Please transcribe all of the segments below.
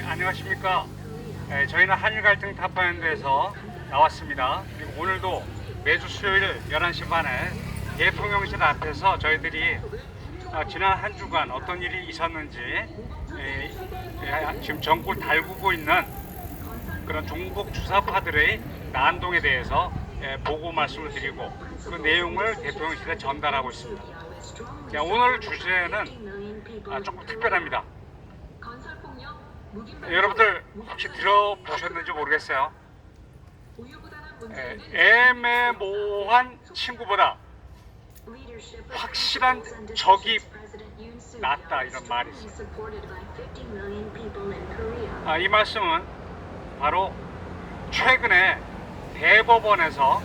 안녕하십니까. 저희는 한일 갈등 타파연대에서 나왔습니다. 그리고 오늘도 매주 수요일 11시 반에 대통령실 앞에서 저희들이 지난 한 주간 어떤 일이 있었는지 지금 전국을 달구고 있는 그런 종북 주사파들의 난동에 대해서 보고 말씀을 드리고 그 내용을 대통령실에 전달하고 있습니다. 오늘 주제는 조금 특별합니다. 여러분들 혹시 들어보셨는지 모르겠어요. 애매모호한 친구보다 확실한 적이 낫다, 이런 말이 있어요. 이 말씀은 바로 최근에 대법원에서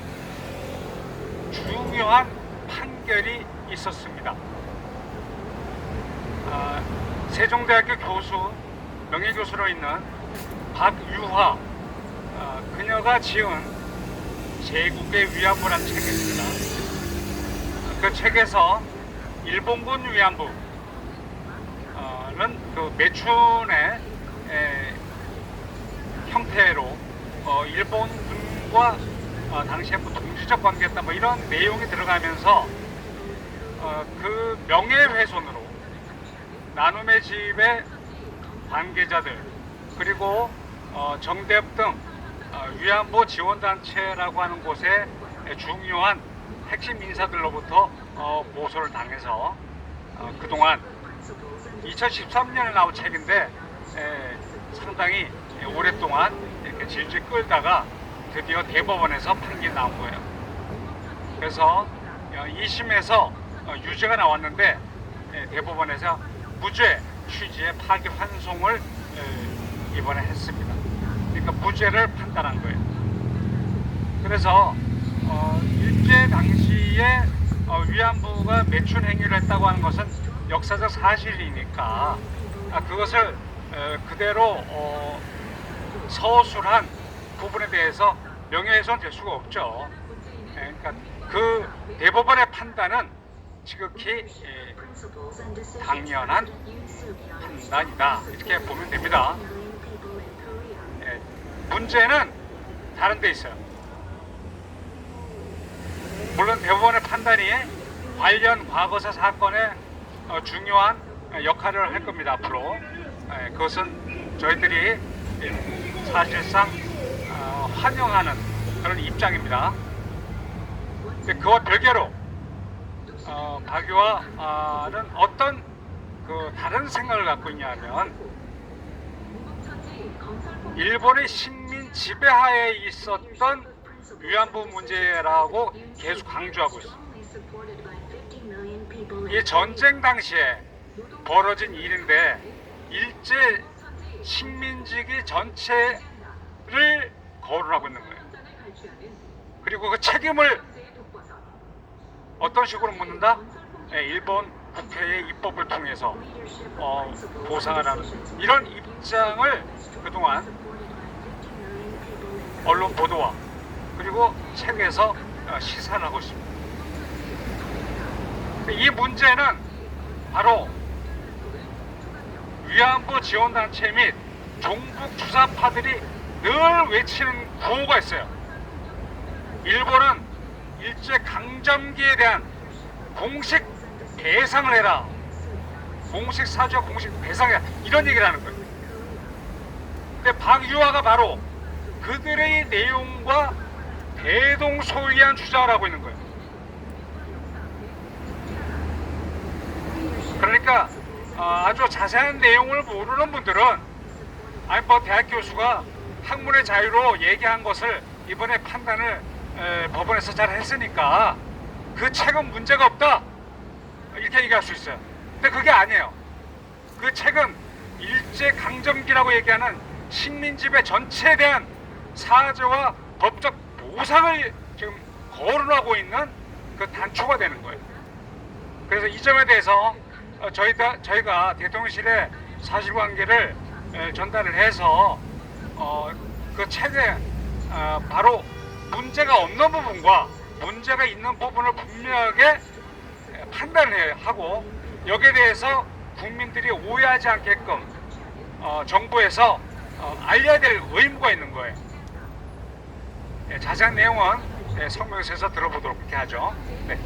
중요한 판결이 있었습니다. 세종대학교 교수, 명예교수로 있는 박유화, 그녀가 지은 제국의 위안부라는 책이 있습니다. 그 책에서 일본군 위안부는 그 매춘의 형태로 일본군과 당시에 동지적 관계였다, 뭐 이런 내용이 들어가면서 그 명예훼손으로 나눔의 집의 관계자들, 그리고 정대협 등 위안부 지원단체라고 하는 곳에 중요한 핵심 인사들로부터 모소를 당해서 그동안 2013년에 나온 책인데 상당히 오랫동안 이렇게 질질 끌다가 드디어 대법원에서 판결이 나온 거예요. 그래서 2심에서 유죄가 나왔는데 대법원에서 무죄 취지의 파기환송을 이번에 했습니다. 그러니까 무죄를 판단한 거예요. 그래서 일제 당시에 위안부가 매춘 행위를 했다고 하는 것은 역사적 사실이니까 그것을 그대로 서술한 부분에 대해서 명예훼손 될 수가 없죠. 그러니까 그 대법원의 판단은 지극히 당연한 판단이다, 이렇게 보면 됩니다. 문제는 다른 데 있어요. 물론 대법원의 판단이 관련 과거사 사건에 중요한 역할을 할 겁니다, 앞으로. 그것은 저희들이 사실상 환영하는 그런 입장입니다. 그와 별개로 박유화는 어떤 그 다른 생각을 갖고 있냐면, 일본의 식민 지배하에 있었던 위안부 문제라고 계속 강조하고 있습니다. 이 전쟁 당시에 벌어진 일인데 일제 식민지기 전체를 거론하고 있는 거예요. 그리고 그 책임을 어떤 식으로 묻는다? 일본 국회의 입법을 통해서 보상을 하는 이런 입장을 그동안 언론 보도와 그리고 책에서 시사를 하고 있습니다. 이 문제는 바로 위안부 지원단체 및 종북 주사파들이 늘 외치는 구호가 있어요. 일본은 일제 강점기에 대한 공식 배상을 해라, 공식 사죄와 공식 배상해라, 이런 얘기를 하는 거예요. 근데 박유화가 바로 그들의 내용과 대동소이한 주장을 하고 있는 거예요. 그러니까 아주 자세한 내용을 모르는 분들은 대학 교수가 학문의 자유로 얘기한 것을 이번에 판단을 법원에서 잘 했으니까 그 책은 문제가 없다, 이렇게 얘기할 수 있어요. 근데 그게 아니에요. 그 책은 일제 강점기라고 얘기하는 식민지배 전체에 대한 사죄와 법적 보상을 지금 거론하고 있는 그 단초가 되는 거예요. 그래서 이 점에 대해서 저희가 대통령실에 사실관계를 전달을 해서 그 책에 바로 문제가 없는 부분과 문제가 있는 부분을 분명하게 판단을 하고 여기에 대해서 국민들이 오해하지 않게끔 정부에서 알려야 될 의무가 있는 거예요. 자세한 내용은 성명서에서 들어보도록 그렇게 하죠. 네.